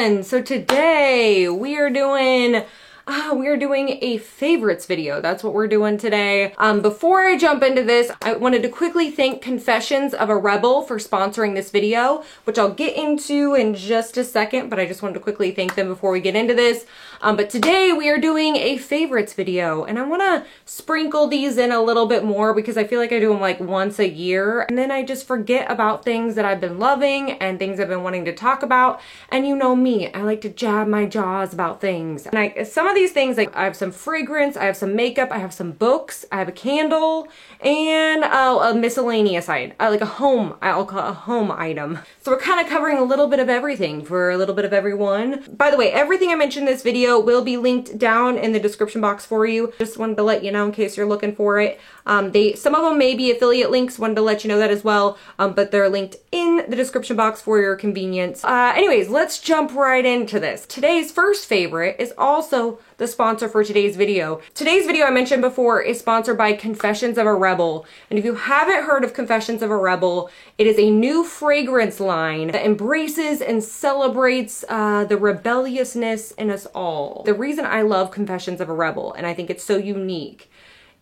everyone. So today we are doing a favorites video. That's what we're doing today. Before I jump into this, I wanted to quickly thank Confessions of a Rebel for sponsoring this video, which I'll get into in just a second, but I just wanted to quickly thank them before we get into this. But today we are doing a favorites video, and I want to sprinkle these in a little bit more because I feel like I do them like once a year, and then I just forget about things that I've been loving and things I've been wanting to talk about. And you know me, I like to jab my jaws about ththings. And some of these things, like I have some fragrance, I have some makeup, I have some books, I have a candle, and a miscellaneous item, like I'll call it a home item. So we're kind of covering a little bit of everything for a little bit of everyone. By the way, everything I mentioned in this video will be linked down in the description box for you. Just wanted to let you know in case you're looking for it. Some of them may be affiliate links, wanted to let you know that as well, but they're linked in the description box for your convenience. Anyways, let's jump right into this. Today's first favorite is also the sponsor for today's video. Today's video I mentioned before is sponsored by Confessions of a Rebel. And if you haven't heard of Confessions of a Rebel, it is a new fragrance line that embraces and celebrates the rebelliousness in us all. The reason I love Confessions of a Rebel, and I think it's so unique,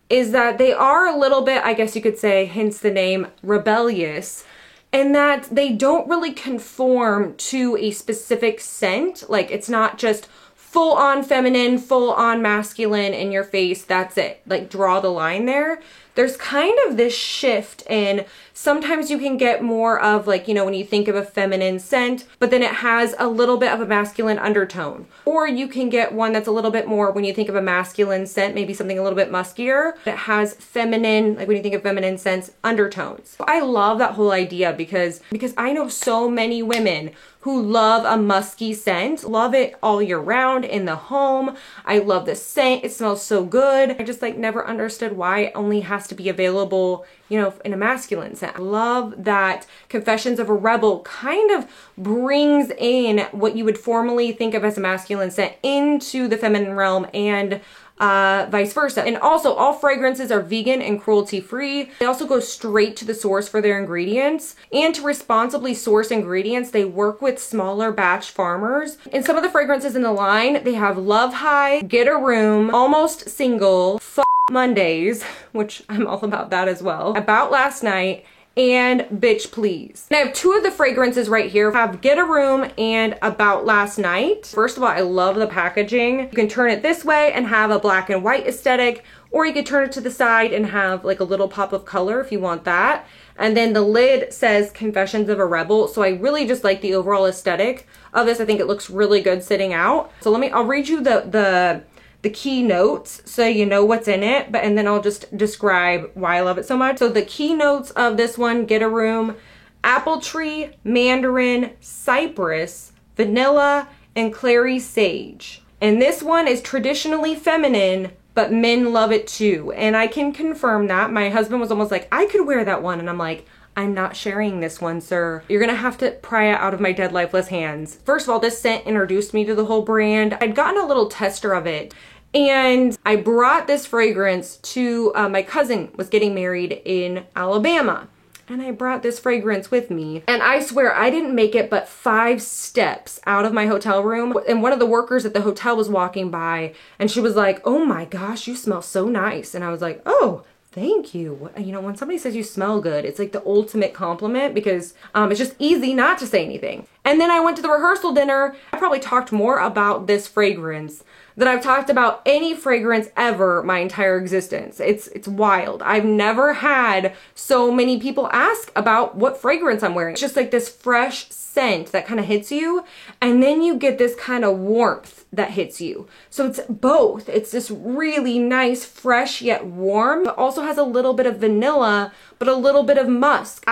is that they are a little bit, I guess you could say, hence the name, rebellious, and that they don't really conform to a specific scent. Like, it's not just full on feminine, full on masculine in your face, that's it. Like, draw the line there. There's kind of this shift in, sometimes you can get more of, like, you know, when you think of a feminine scent, but then it has a little bit of a masculine undertone. Or you can get one that's a little bit more, when you think of a masculine scent, maybe something a little bit muskier, that has feminine, like when you think of feminine scents, undertones. I love that whole idea because I know so many women who love a musky scent, love it all year round in the home. I love the scent, it smells so good. I just like never understood why it only has to be available, you know, in a masculine scent. I love that Confessions of a Rebel kind of brings in what you would formally think of as a masculine scent into the feminine realm, and vice versa. And also, all fragrances are vegan and cruelty-free. They also go straight to the source for their ingredients. And to responsibly source ingredients, they work with smaller batch farmers. In some of the fragrances in the line, they have Love High, Get a Room, Almost Single, F Mondays, which I'm all about that as well, About Last Night, and Bitch Please. And I have two of the fragrances right here. I have Get a Room and About Last Night. First of all, I love the packaging. You can turn it this way and have a black and white aesthetic, or you could turn it to the side and have like a little pop of color if you want that. And then the lid says Confessions of a Rebel. So I really just like the overall aesthetic of this. I think it looks really good sitting out. So I'll read you the key notes so you know what's in it, and then I'll just describe why I love it so much. So the key notes of this one, Get a Room: apple tree, mandarin, cypress, vanilla, and clary sage. And this one is traditionally feminine, but men love it too. And I can confirm that. My husband was almost like, I could wear that one. And I'm like, I'm not sharing this one, sir. You're gonna have to pry it out of my dead, lifeless hands. First of all, this scent introduced me to the whole brand. I'd gotten a little tester of it, and I brought this fragrance to, my cousin was getting married in Alabama. And I brought this fragrance with me. And I swear I didn't make it but 5 steps out of my hotel room. And one of the workers at the hotel was walking by, and she was like, oh my gosh, you smell so nice. And I was like, oh, thank you. You know, when somebody says you smell good, it's like the ultimate compliment, because it's just easy not to say anything. And then I went to the rehearsal dinner. I probably talked more about this fragrance than I've talked about any fragrance ever my entire existence. It's wild. I've never had so many people ask about what fragrance I'm wearing. It's just like this fresh scent that kind of hits you, and then you get this kind of warmth that hits you. So it's both. It's this really nice, fresh yet warm, but also has a little bit of vanilla, but a little bit of musk.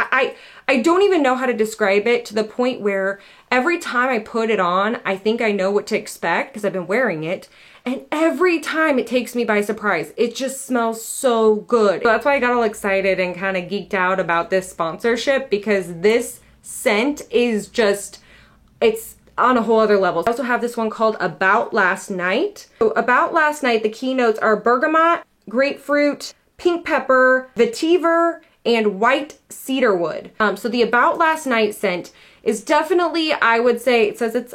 I don't even know how to describe it, to the point where every time I put it on, I think I know what to expect because I've been wearing it. And every time it takes me by surprise. It just smells so good. So that's why I got all excited and kind of geeked out about this sponsorship, because this scent is just, it's on a whole other level. I also have this one called About Last Night. So About Last Night, the keynotes are bergamot, grapefruit, pink pepper, vetiver, and white cedarwood. So the About Last Night scent is definitely, I would say, it says it's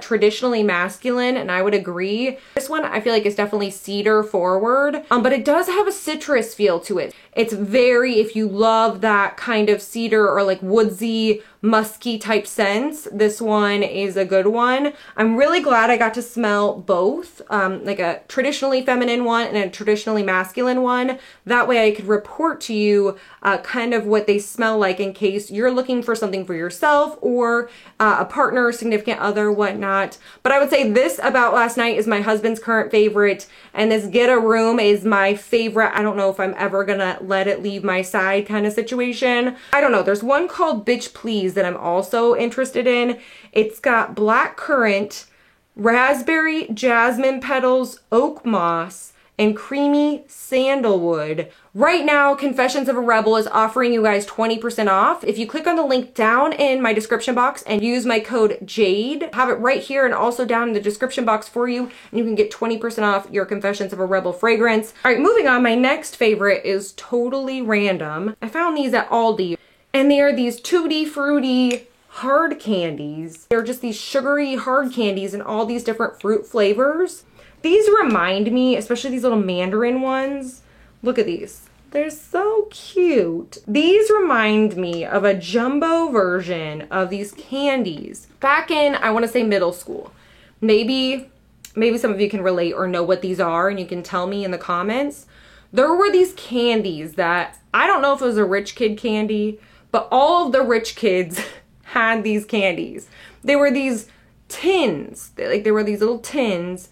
traditionally masculine, and I would agree. This one I feel like is definitely cedar forward, but it does have a citrus feel to it. It's very, if you love that kind of cedar or like woodsy, musky type scents, this one is a good one. I'm really glad I got to smell both, like a traditionally feminine one and a traditionally masculine one. That way I could report to you kind of what they smell like in case you're looking for something for yourself or a partner, significant other, whatnot. But I would say this About Last Night is my husband's current favorite, and this Get a Room is my favorite. I don't know if I'm ever gonna let it leave my side kind of situation. I don't know. There's one called Bitch Please that I'm also interested in. It's got black currant, raspberry, jasmine petals, oak moss, and creamy sandalwood. Right now, Confessions of a Rebel is offering you guys 20% off. If you click on the link down in my description box and use my code JADE, I have it right here and also down in the description box for you, and you can get 20% off your Confessions of a Rebel fragrance. All right, moving on, my next favorite is Totally Random. I found these at Aldi, and they are these tutti fruity hard candies. They're just these sugary hard candies in all these different fruit flavors. These remind me, especially these little mandarin ones. Look at these. They're so cute. These remind me of a jumbo version of these candies back in, I want to say, middle school. Maybe some of you can relate or know what these are, and you can tell me in the comments. There were these candies that, I don't know if it was a rich kid candy, but all of the rich kids had these candies. They were these tins. They were these little tins.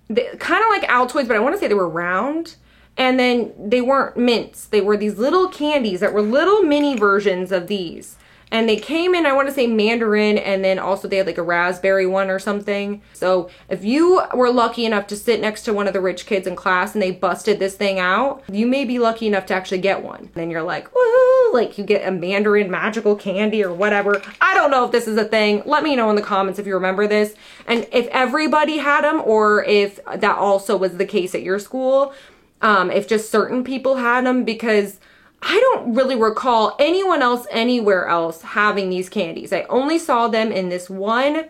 Kind of like Altoids, but I want to say they were round. And then they weren't mints. They were these little candies that were little mini versions of these. And they came in, I want to say mandarin, and then also they had like a raspberry one or something. So if you were lucky enough to sit next to one of the rich kids in class and they busted this thing out, you may be lucky enough to actually get one. And then you're like, woo, like you get a mandarin magical candy or whatever. I don't know if this is a thing. Let me know in the comments if you remember this. And if everybody had them, or if that also was the case at your school, if just certain people had them, because I don't really recall anyone else anywhere else having these candies. I only saw them in this one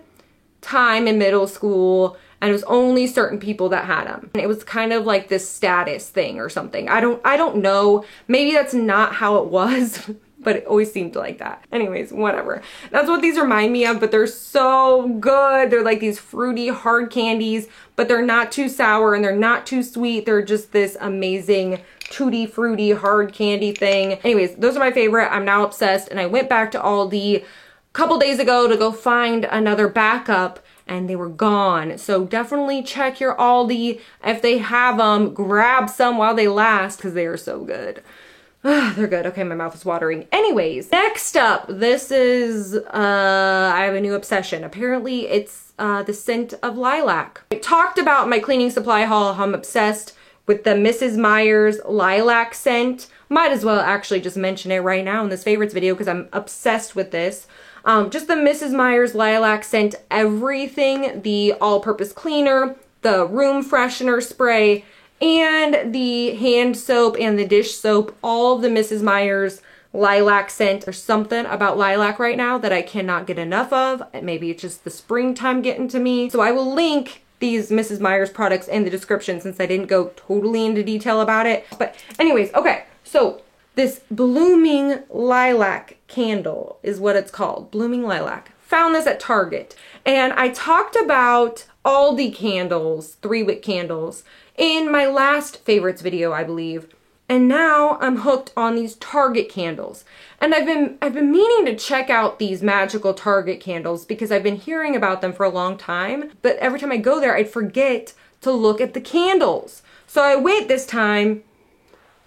time in middle school, and it was only certain people that had them. And it was kind of like this status thing or something. I don't know. Maybe that's not how it was, but it always seemed like that. Anyways, whatever. That's what these remind me of, but they're so good. They're like these fruity hard candies, but they're not too sour and they're not too sweet. They're just this amazing tutti fruity hard candy thing. Anyways, those are my favorite. I'm now obsessed, and I went back to Aldi a couple days ago to go find another backup, and they were gone. So definitely check your Aldi. If they have them, grab some while they last, because they are so good. They're good. Okay, my mouth is watering. Anyways, next up, this is, I have a new obsession. Apparently it's the scent of lilac. I talked about my cleaning supply haul, how I'm obsessed with the Mrs. Meyer's lilac scent. Might as well actually just mention it right now in this favorites video because I'm obsessed with this. Just the Mrs. Meyer's lilac scent, everything, the all-purpose cleaner, the room freshener spray, and the hand soap and the dish soap, all of the Mrs. Meyer's lilac scent. There's something about lilac right now that I cannot get enough of. Maybe it's just the springtime getting to me. So I will link these Mrs. Meyer's products in the description since I didn't go totally into detail about it. But anyways, okay, so this Blooming Lilac candle is what it's called, Blooming Lilac. Found this at Target, and I talked about Aldi candles, 3-wick candles, in my last favorites video, I believe. And now I'm hooked on these Target candles. And I've been meaning to check out these magical Target candles because I've been hearing about them for a long time, but every time I go there, I'd forget to look at the candles. So I went this time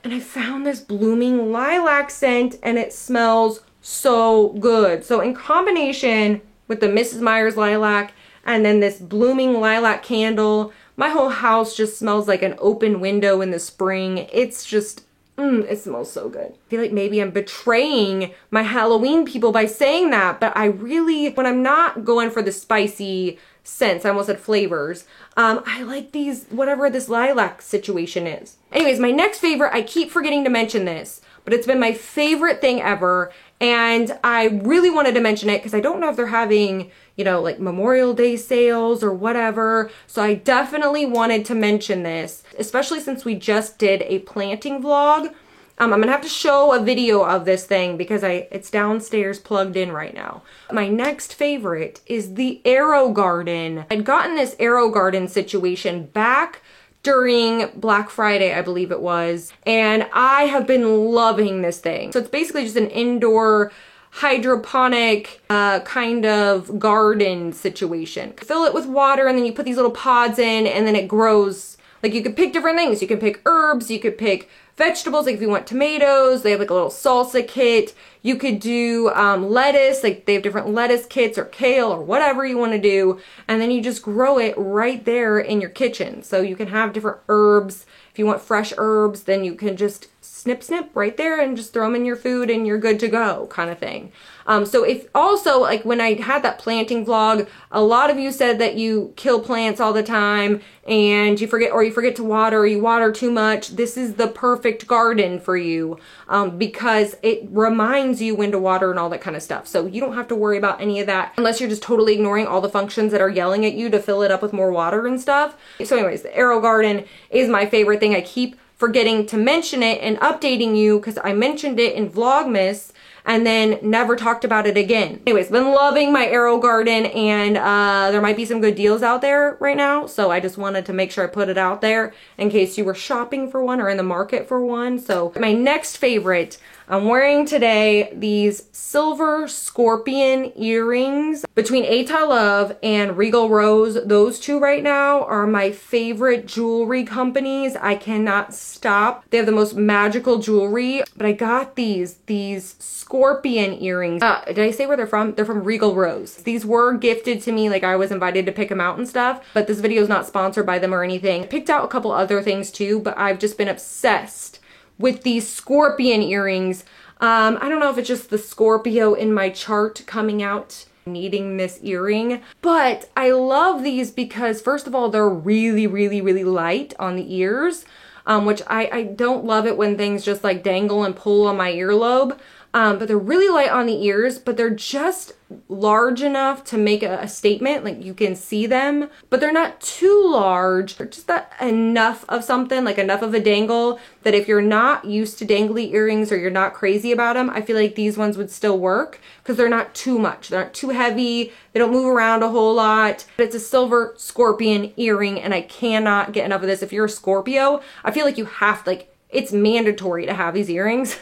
and I found this Blooming Lilac scent, and it smells so good. So in combination with the Mrs. Meyer's lilac and then this Blooming Lilac candle, my whole house just smells like an open window in the spring. It's just, it smells so good. I feel like maybe I'm betraying my Halloween people by saying that, but I really, when I'm not going for the spicy scents, I almost said flavors, I like these, whatever this lilac situation is. Anyways, my next favorite, I keep forgetting to mention this, but it's been my favorite thing ever. And I really wanted to mention it because I don't know if they're having, you know, like Memorial Day sales or whatever. So I definitely wanted to mention this, especially since we just did a planting vlog. I'm gonna have to show a video of this thing because it's downstairs plugged in right now. My next favorite is the AeroGarden. I'd gotten this AeroGarden situation back during Black Friday, I believe it was, and I have been loving this thing. So it's basically just an indoor hydroponic kind of garden situation. Fill it with water and then you put these little pods in and then it grows. Like you could pick different things. You can pick herbs, you could pick vegetables, like if you want tomatoes, they have like a little salsa kit. You could do lettuce, like they have different lettuce kits or kale or whatever you want to do. And then you just grow it right there in your kitchen. So you can have different herbs. If you want fresh herbs, then you can just snip, snip right there and just throw them in your food and you're good to go kind of thing. So if also, like when I had that planting vlog, a lot of you said that you kill plants all the time and you forget to water, or you water too much. This is the perfect garden for you because it reminds you when to water and all that kind of stuff. So you don't have to worry about any of that unless you're just totally ignoring all the functions that are yelling at you to fill it up with more water and stuff. So anyways, the AeroGarden is my favorite thing. I keep forgetting to mention it and updating you because I mentioned it in Vlogmas and then never talked about it again. Anyways, been loving my AeroGarden, and there might be some good deals out there right now, so I just wanted to make sure I put it out there in case you were shopping for one or in the market for one. So my next favorite, I'm wearing today these silver scorpion earrings. Between Ata Love and Regal Rose, those two right now are my favorite jewelry companies. I cannot stop. They have the most magical jewelry, but I got these scorpion earrings. Did I say where they're from? They're from Regal Rose. These were gifted to me, like I was invited to pick them out and stuff, but this video is not sponsored by them or anything. I picked out a couple other things too, but I've just been obsessed with these scorpion earrings. I don't know if it's just the Scorpio in my chart coming out needing this earring, but I love these because first of all, they're really, really, really light on the ears, which I don't love it when things just like dangle and pull on my earlobe. But they're really light on the ears, but they're just large enough to make a statement, like you can see them, but they're not too large. They're just enough of something, like enough of a dangle that if you're not used to dangly earrings or you're not crazy about them, I feel like these ones would still work because they're not too much. They're not too heavy. They don't move around a whole lot. But it's a silver scorpion earring and I cannot get enough of this. If you're a Scorpio, I feel like you have to, like, it's mandatory to have these earrings.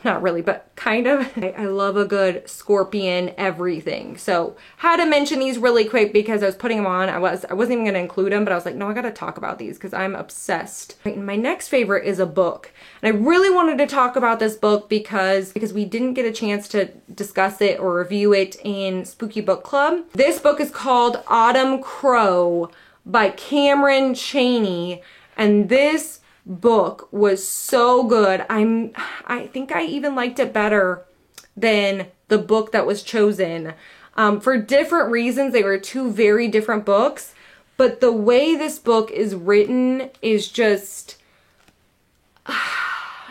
Not really, but kind of. I love a good scorpion everything. So had to mention these really quick because I was putting them on. I wasn't even gonna include them, but I was like, no, I gotta talk about these because I'm obsessed. Right, and my next favorite is a book. And I really wanted to talk about this book because we didn't get a chance to discuss it or review it in Spooky Book Club. This book is called Autumn Crow by Cameron Chaney. And this book was so good. I think I even liked it better than the book that was chosen. For different reasons, they were two very different books, but the way this book is written is just,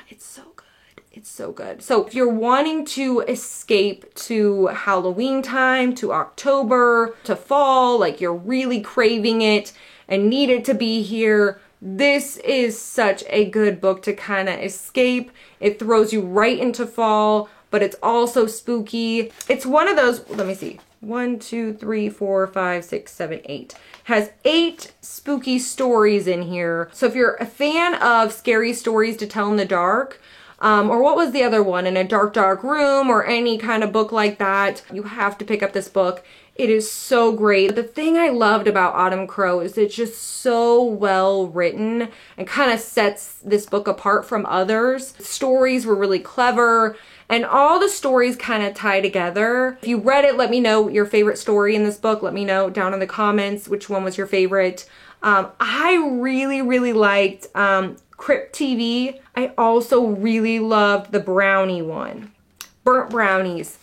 it's so good. It's so good. So if you're wanting to escape to Halloween time, to October, to fall, like you're really craving it and need it to be here, this is such a good book to kind of escape. It throws you right into fall, but it's also spooky. It's one of those, let me see, 1, 2, 3, 4, 5, 6, 7, 8. Has 8 spooky stories in here. So if you're a fan of scary stories to tell in the dark, or what was the other one, In a Dark, Dark Room, or any kind of book like that, you have to pick up this book. It is so great. The thing I loved about Autumn Crow is it's just so well written and kind of sets this book apart from others. The stories were really clever and all the stories kind of tie together. If you read it, let me know your favorite story in this book. Let me know down in the comments which one was your favorite. I really, really liked Crypt TV. I also really loved the brownie one. Burnt brownies.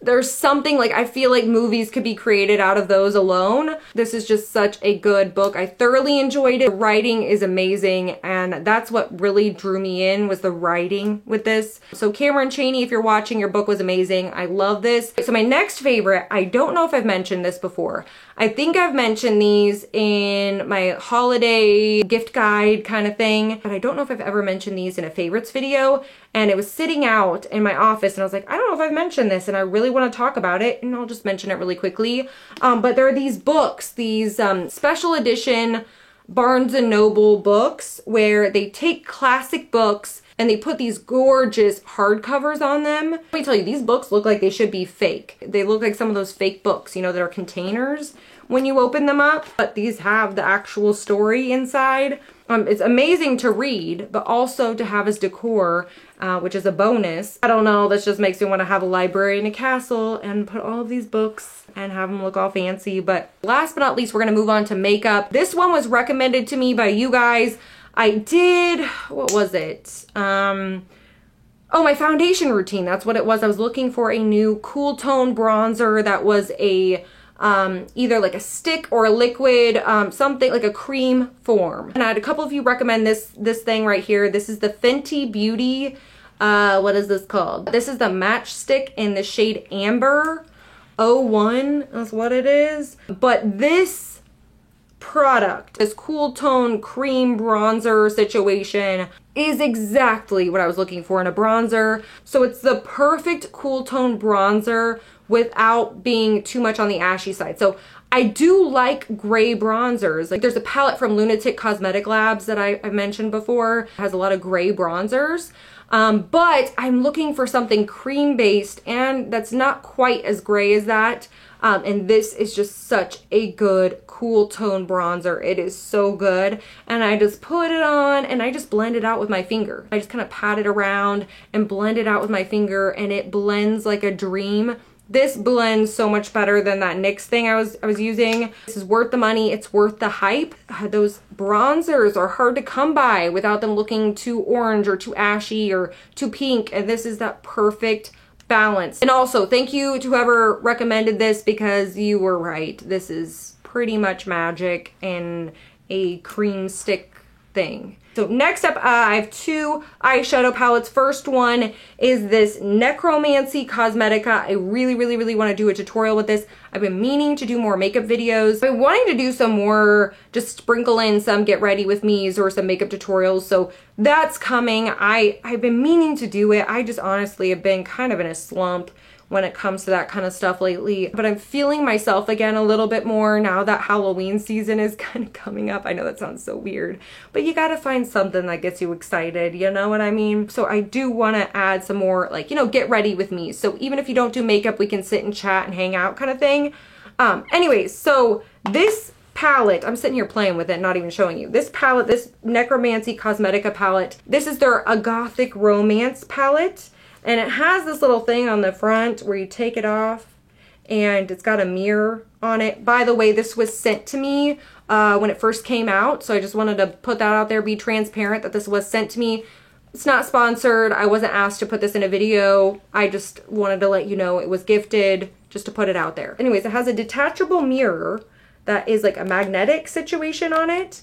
There's something, like, I feel like movies could be created out of those alone. This is just such a good book. I thoroughly enjoyed it. The writing is amazing, and that's what really drew me in, was the writing with this. So Cameron Chaney, if you're watching, your book was amazing. I love this. So my next favorite, I don't know if I've mentioned this before. I think I've mentioned these in my holiday gift guide kind of thing, but I don't know if I've ever mentioned these in a favorites video. And it was sitting out in my office, and I was like, I don't know if I've mentioned this, and I really want to talk about it, and I'll just mention it really quickly. But there are these books, these special edition Barnes & Noble books, where they take classic books and they put these gorgeous hardcovers on them. Let me tell you, these books look like they should be fake. They look like some of those fake books, you know, that are containers when you open them up, but these have the actual story inside. It's amazing to read, but also to have as decor, which is a bonus. I don't know, this just makes me want to have a library in a castle and put all of these books and have them look all fancy. But last but not least, we're going to move on to makeup. This one was recommended to me by you guys. I did, what was it? Oh, my foundation routine, that's what it was. I was looking for a new cool tone bronzer that was a either like a stick or a liquid, something like a cream form. And I had a couple of you recommend this thing right here. This is the Fenty Beauty, what is this called? This is the Matchstick in the shade Amber 01, that's what it is. But this product, this cool tone cream bronzer situation, is exactly what I was looking for in a bronzer. So it's the perfect cool tone bronzer without being too much on the ashy side. So I do like gray bronzers. Like, there's a palette from Lunatic Cosmetic Labs that I've mentioned before. It has a lot of gray bronzers. But I'm looking for something cream based and that's not quite as gray as that. And this is just such a good cool tone bronzer. It is so good. And I just put it on and I just blend it out with my finger. I just kind of pat it around and blend it out with my finger, and it blends like a dream. This blends so much better than that NYX thing I was using. This is worth the money. It's worth the hype. Those bronzers are hard to come by without them looking too orange or too ashy or too pink. And this is that perfect balance. And also, thank you to whoever recommended this, because you were right. This is pretty much magic in a cream stick thing. So next up, I have two eyeshadow palettes. First one is this Necromancy Cosmetica. I really want to do a tutorial with this. I've been meaning to do more makeup videos. I've been wanting to do some more, just sprinkle in some get ready with me's or some makeup tutorials. So that's coming. I've been meaning to do it. I just honestly have been kind of in a slump when it comes to that kind of stuff lately. But I'm feeling myself again a little bit more now that Halloween season is kind of coming up. I know that sounds so weird, but you gotta find something that gets you excited, you know what I mean? So I do wanna add some more, like, you know, get ready with me. So even if you don't do makeup, we can sit and chat and hang out kind of thing. Anyways, so this palette, I'm sitting here playing with it, not even showing you. This palette, this Necromancy Cosmetica palette, this is their A Gothic Romance palette. And it has this little thing on the front where you take it off and it's got a mirror on it. By the way, this was sent to me when it first came out. So I just wanted to put that out there, be transparent that this was sent to me. It's not sponsored. I wasn't asked to put this in a video. I just wanted to let you know it was gifted, just to put it out there. Anyways, it has a detachable mirror that is like a magnetic situation on it.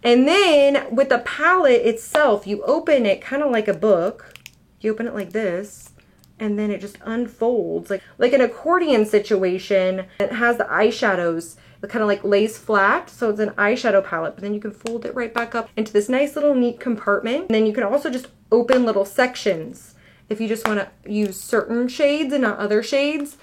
And then with the palette itself, you open it kind of like a book. You open it like this, and then it just unfolds like an accordion situation. It has the eyeshadows that kind of like lays flat, so it's an eyeshadow palette, but then you can fold it right back up into this nice little neat compartment. And then you can also just open little sections if you just want to use certain shades and not other shades.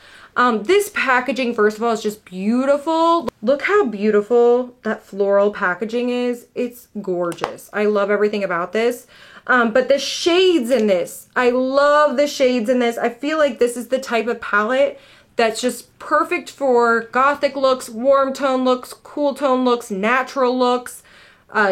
This packaging, first of all, is just beautiful. Look how beautiful that floral packaging is. It's gorgeous. I love everything about this. But the shades in this, I love the shades in this. I feel like this is the type of palette that's just perfect for gothic looks, warm tone looks, cool tone looks, natural looks,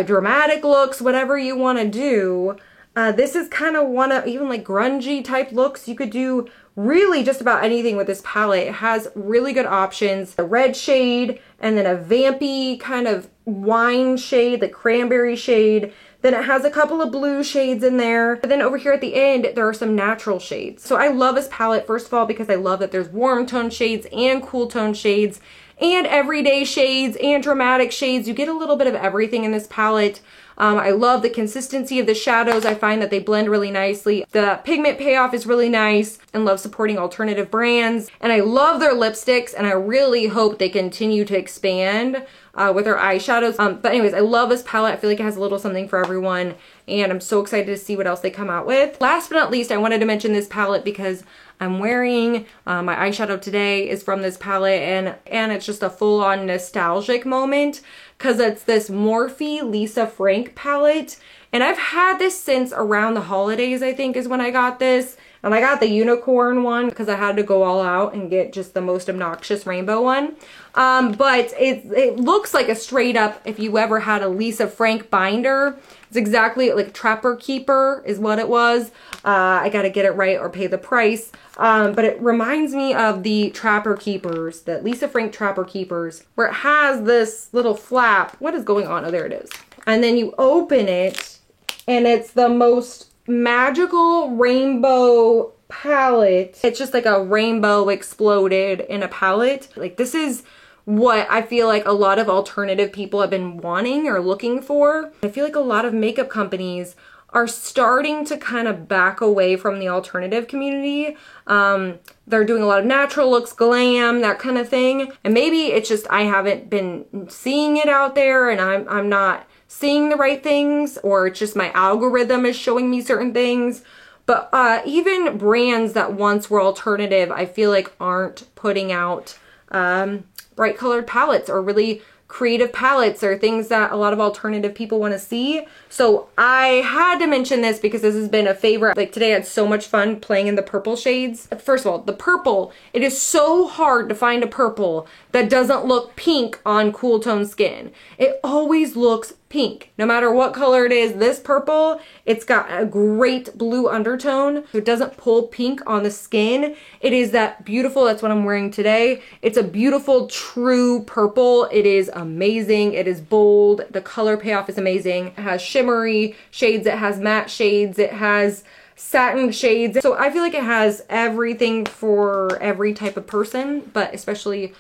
dramatic looks, whatever you want to do. This is kind of one of, even like grungy type looks. You could do really just about anything with this palette. It has really good options. A red shade and then a vampy kind of wine shade, the cranberry shade. Then it has a couple of blue shades in there. But then over here at the end, there are some natural shades. So I love this palette, first of all, because I love that there's warm tone shades and cool tone shades and everyday shades and dramatic shades. You get a little bit of everything in this palette. I love the consistency of the shadows. I find that they blend really nicely. The pigment payoff is really nice, and love supporting alternative brands. And I love their lipsticks, and I really hope they continue to expand with their eyeshadows. But anyways, I love this palette. I feel like it has a little something for everyone, and I'm so excited to see what else they come out with. Last but not least, I wanted to mention this palette because I'm wearing my eyeshadow today is from this palette, and it's just a full-on nostalgic moment because it's this Morphe Lisa Frank palette, and I've had this since around the holidays, I think is when I got this. And I got the unicorn one because I had to go all out and get just the most obnoxious rainbow one. But it looks like a straight up, if you ever had a Lisa Frank binder, it's exactly like Trapper Keeper is what it was. I gotta get it right or pay the price. But it reminds me of the Trapper Keepers, the Lisa Frank Trapper Keepers, where it has this little flap. What is going on? Oh, there it is. And then you open it and it's the most magical rainbow palette. It's just like a rainbow exploded in a palette. Like, this is what I feel like a lot of alternative people have been wanting or looking for. I feel like a lot of makeup companies are starting to kind of back away from the alternative community. They're doing a lot of natural looks, glam, that kind of thing. And maybe it's just I haven't been seeing it out there, and I'm not seeing the right things, or it's just my algorithm is showing me certain things. But even brands that once were alternative, I feel like aren't putting out bright colored palettes or really creative palettes or things that a lot of alternative people want to see. So I had to mention this because this has been a favorite. Like today I had so much fun playing in the purple shades. First of all, the purple, it is so hard to find a purple that doesn't look pink on cool tone skin. It always looks pink. No matter what color it is, this purple, it's got a great blue undertone, so it doesn't pull pink on the skin. It is that beautiful, that's what I'm wearing today. It's a beautiful, true purple. It is amazing. It is bold. The color payoff is amazing. It has shimmery shades. It has matte shades. It has satin shades. So I feel like it has everything for every type of person, but especially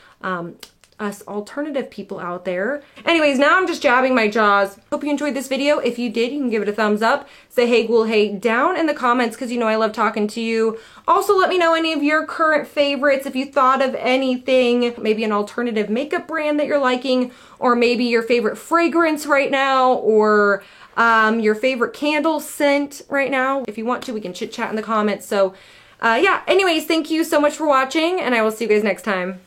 us alternative people out there. Anyways, now I'm just jabbing my jaws. Hope you enjoyed this video. If you did, you can give it a thumbs up. Say hey ghoul hey down in the comments because you know I love talking to you. Also, let me know any of your current favorites. If you thought of anything, maybe an alternative makeup brand that you're liking, or maybe your favorite fragrance right now, or your favorite candle scent right now. If you want to, we can chit chat in the comments. So yeah, anyways, thank you so much for watching, and I will see you guys next time.